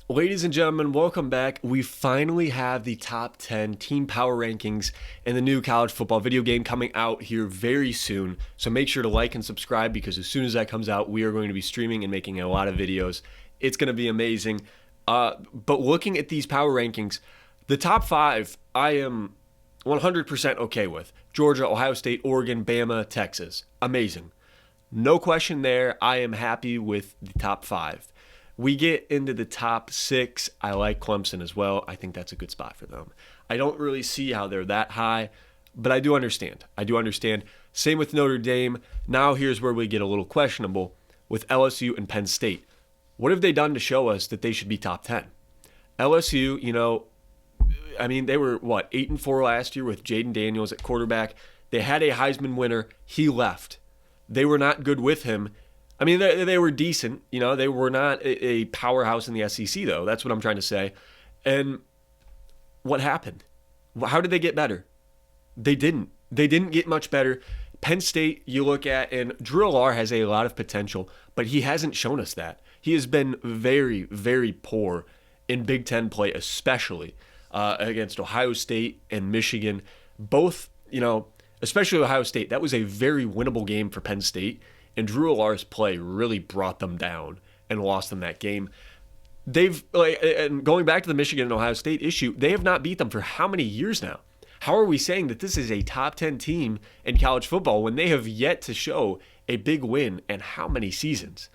Ladies and gentlemen, welcome back. We finally have the top 10 team power rankings in the new college football video game coming out here very soon. So make sure to like and subscribe because as soon as that comes out, we are going to be streaming and making a lot of videos. It's going to be amazing. But looking at these power rankings, the top five, I am 100% okay with. Georgia, Ohio State, Oregon, Bama, Texas. Amazing. No question there. I am happy with the top five. We get into the top six. I like Clemson as well. I think that's a good spot for them. I don't really see how they're that high, but I do understand. Same with Notre Dame. Now here's where we get a little questionable with LSU and Penn State. What have they done to show us that they should be top 10? LSU, they were, 8-4 last year with Jaden Daniels at quarterback. They had a Heisman winner. He left. They were not good with him. I mean, they were decent. They were not a powerhouse in the SEC, though. That's what I'm trying to say. And what happened? How did they get better? They didn't. They didn't get much better. Penn State, you look at, and Drew Allar has a lot of potential, but he hasn't shown us that. He has been very, very poor in Big Ten play, especially against Ohio State and Michigan. Both, especially Ohio State, that was a very winnable game for Penn State. And Drew Allar's play really brought them down and lost them that game. And going back to the Michigan and Ohio State issue, they have not beat them for how many years now? How are we saying that this is a top 10 team in college football when they have yet to show a big win in how many seasons?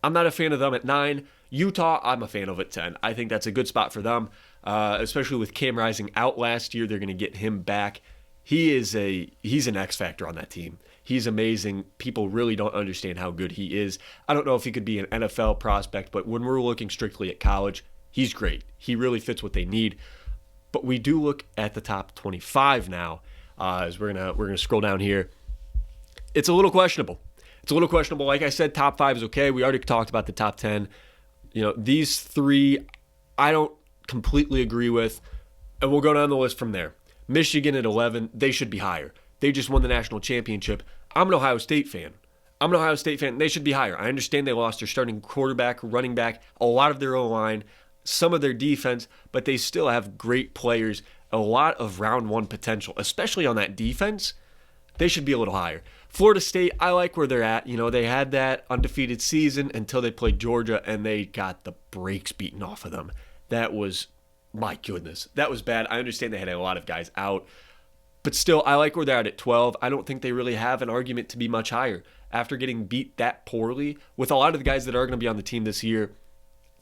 I'm not a fan of them at 9. Utah, I'm a fan of at 10. I think that's a good spot for them, especially with Cam Rising out last year. They're going to get him back. He's an X factor on that team. He's amazing. People really don't understand how good he is. I don't know if he could be an NFL prospect, but when we're looking strictly at college, he's great. He really fits what they need. But we do look at the top 25 now, as we're gonna scroll down here. It's a little questionable. Like I said, top 5 is okay. We already talked about the top 10. These three, I don't completely agree with, and we'll go down the list from there. Michigan at 11, they should be higher. They just won the national championship. I'm an Ohio State fan. They should be higher. I understand they lost their starting quarterback, running back, a lot of their O-line, some of their defense, but they still have great players, a lot of round one potential, especially on that defense. They should be a little higher. Florida State, I like where they're at. They had that undefeated season until they played Georgia, and they got the brakes beaten off of them. That was, my goodness, that was bad. I understand they had a lot of guys out. But still, I like where they're at 12. I don't think they really have an argument to be much higher. After getting beat that poorly, with a lot of the guys that are going to be on the team this year,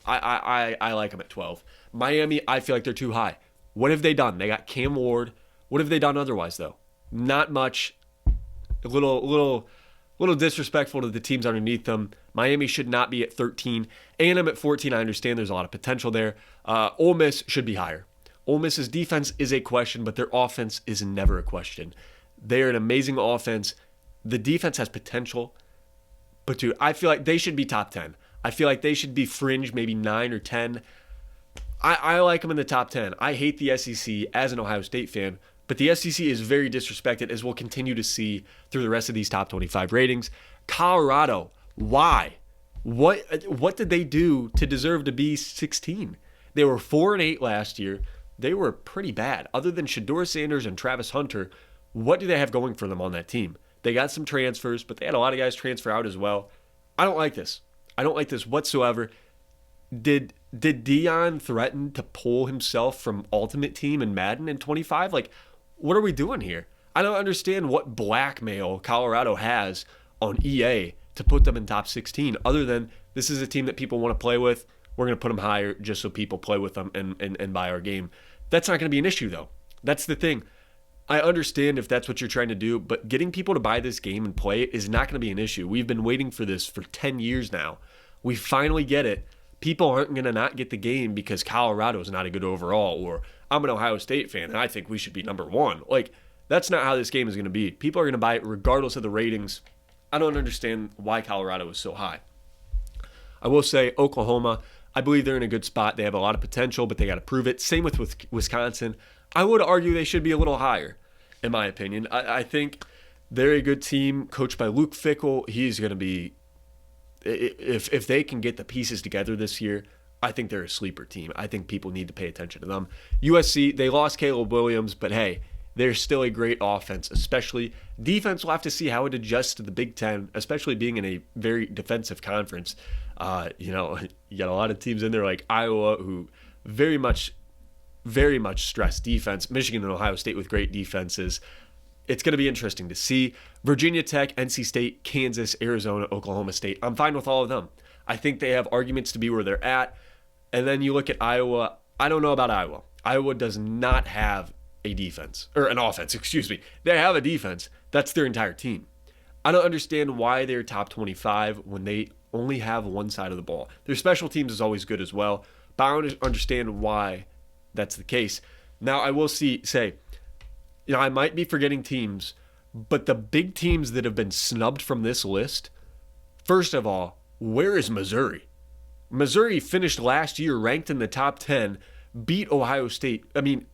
I like them at 12. Miami, I feel like they're too high. What have they done? They got Cam Ward. What have they done otherwise, though? Not much. A little disrespectful to the teams underneath them. Miami should not be at 13. A&M at 14, I understand there's a lot of potential there. Ole Miss should be higher. Ole Miss's defense is a question, but their offense is never a question. They're an amazing offense. The defense has potential. But, dude, I feel like they should be top 10. I feel like they should be fringe, maybe 9 or 10. I like them in the top 10. I hate the SEC as an Ohio State fan, but the SEC is very disrespected, as we'll continue to see through the rest of these top 25 ratings. Colorado, why? What did they do to deserve to be 16? They were 4-8 last year. They were pretty bad. Other than Shedeur Sanders and Travis Hunter, what do they have going for them on that team? They got some transfers, but they had a lot of guys transfer out as well. I don't like this. I don't like this whatsoever. Did Deion threaten to pull himself from Ultimate Team and Madden in 25? Like, what are we doing here? I don't understand what blackmail Colorado has on EA to put them in top 16, other than this is a team that people want to play with. We're going to put them higher just so people play with them and buy our game. That's not going to be an issue, though. That's the thing. I understand if that's what you're trying to do, but getting people to buy this game and play it is not going to be an issue. We've been waiting for this for 10 years now. We finally get it. People aren't going to not get the game because Colorado is not a good overall, or I'm an Ohio State fan and I think we should be number 1. Like, that's not how this game is going to be. People are going to buy it regardless of the ratings. I don't understand why Colorado is so high. I will say Oklahoma, I believe they're in a good spot. They have a lot of potential, but they got to prove it. Same with Wisconsin. I would argue they should be a little higher, in my opinion. I think they're a good team coached by Luke Fickell. He's going to be, if they can get the pieces together this year, I think they're a sleeper team. I think people need to pay attention to them. USC, they lost Caleb Williams, but hey, they're still a great offense, especially defense. We'll have to see how it adjusts to the Big Ten, especially being in a very defensive conference. You got a lot of teams in there like Iowa who very much stress defense. Michigan and Ohio State with great defenses. It's going to be interesting to see. Virginia Tech, NC State, Kansas, Arizona, Oklahoma State. I'm fine with all of them. I think they have arguments to be where they're at. And then you look at Iowa. I don't know about Iowa. Iowa does not have a defense, or an offense, excuse me. They have a defense. That's their entire team. I don't understand why they're top 25 when they only have one side of the ball. Their special teams is always good as well, but I don't understand why that's the case. Now, I will say, I might be forgetting teams, but the big teams that have been snubbed from this list, first of all, where is Missouri? Missouri finished last year ranked in the top 10, beat Ohio State,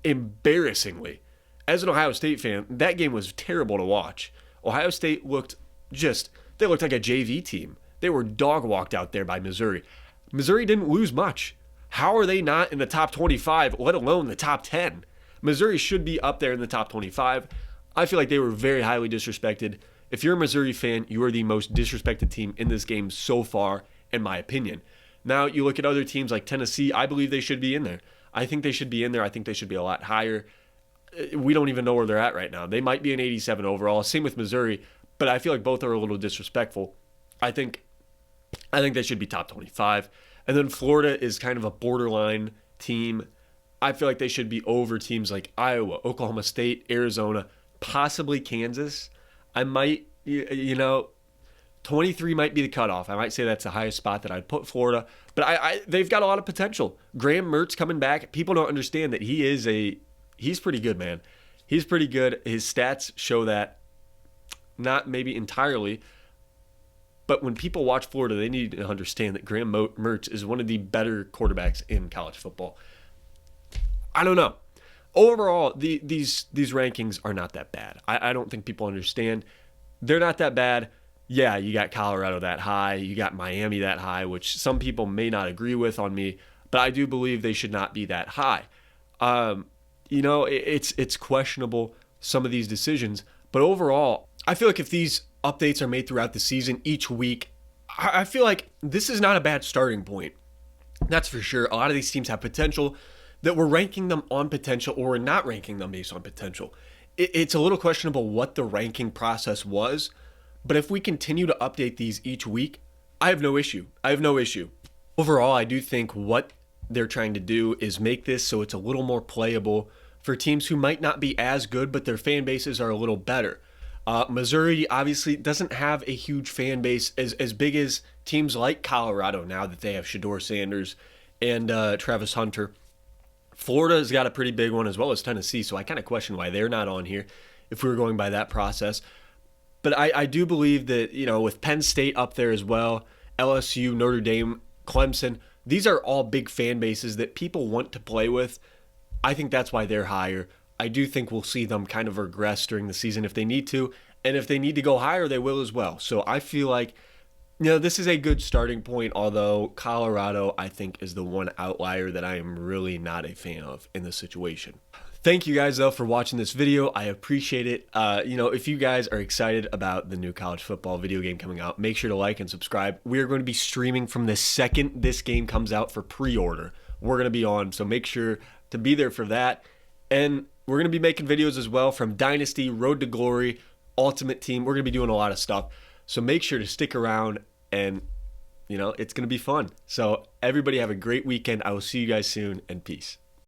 embarrassingly. As an Ohio State fan, that game was terrible to watch. Ohio State looked like a JV team. They were dog walked out there by Missouri. Missouri didn't lose much. How are they not in the top 25, let alone the top 10? Missouri should be up there in the top 25. I feel like they were very highly disrespected. If you're a Missouri fan, you are the most disrespected team in this game so far, in my opinion. Now, you look at other teams like Tennessee, I believe they should be in there. I think they should be in there. I think they should be a lot higher. We don't even know where they're at right now. They might be an 87 overall. Same with Missouri, but I feel like both are a little disrespectful. I think they should be top 25. And then Florida is kind of a borderline team. I feel like they should be over teams like Iowa, Oklahoma State, Arizona, possibly Kansas. I might, 23 might be the cutoff. I might say that's the highest spot that I'd put Florida. But they've got a lot of potential. Graham Mertz coming back. People don't understand that he's pretty good, man. He's pretty good. His stats show that. Not maybe entirely, but when people watch Florida, they need to understand that Graham Mertz is one of the better quarterbacks in college football. I don't know. Overall, these rankings are not that bad. I don't think people understand. They're not that bad. Yeah, you got Colorado that high. You got Miami that high, which some people may not agree with on me, but I do believe they should not be that high. It's questionable, some of these decisions, but overall, I feel like if these updates are made throughout the season each week, I feel like this is not a bad starting point. That's for sure. A lot of these teams have potential that we're ranking them on potential or we're not ranking them based on potential. It's a little questionable what the ranking process was, but if we continue to update these each week, I have no issue. Overall, I do think what they're trying to do is make this so it's a little more playable for teams who might not be as good, but their fan bases are a little better. Missouri obviously doesn't have a huge fan base as big as teams like Colorado now that they have Shedeur Sanders and Travis Hunter. Florida's got a pretty big one as well as Tennessee, so I kind of question why they're not on here if we were going by that process. But I do believe that, with Penn State up there as well, LSU, Notre Dame, Clemson, these are all big fan bases that people want to play with. I think that's why they're higher. I do think we'll see them kind of regress during the season if they need to. And if they need to go higher, they will as well. So I feel like, this is a good starting point, although Colorado, I think, is the one outlier that I am really not a fan of in this situation. Thank you guys, though, for watching this video. I appreciate it. If you guys are excited about the new college football video game coming out, make sure to like and subscribe. We are going to be streaming from the second this game comes out for pre-order. We're going to be on, so make sure to be there for that. And we're going to be making videos as well from Dynasty, Road to Glory, Ultimate Team. We're going to be doing a lot of stuff. So make sure to stick around and, it's going to be fun. So everybody have a great weekend. I will see you guys soon, and peace.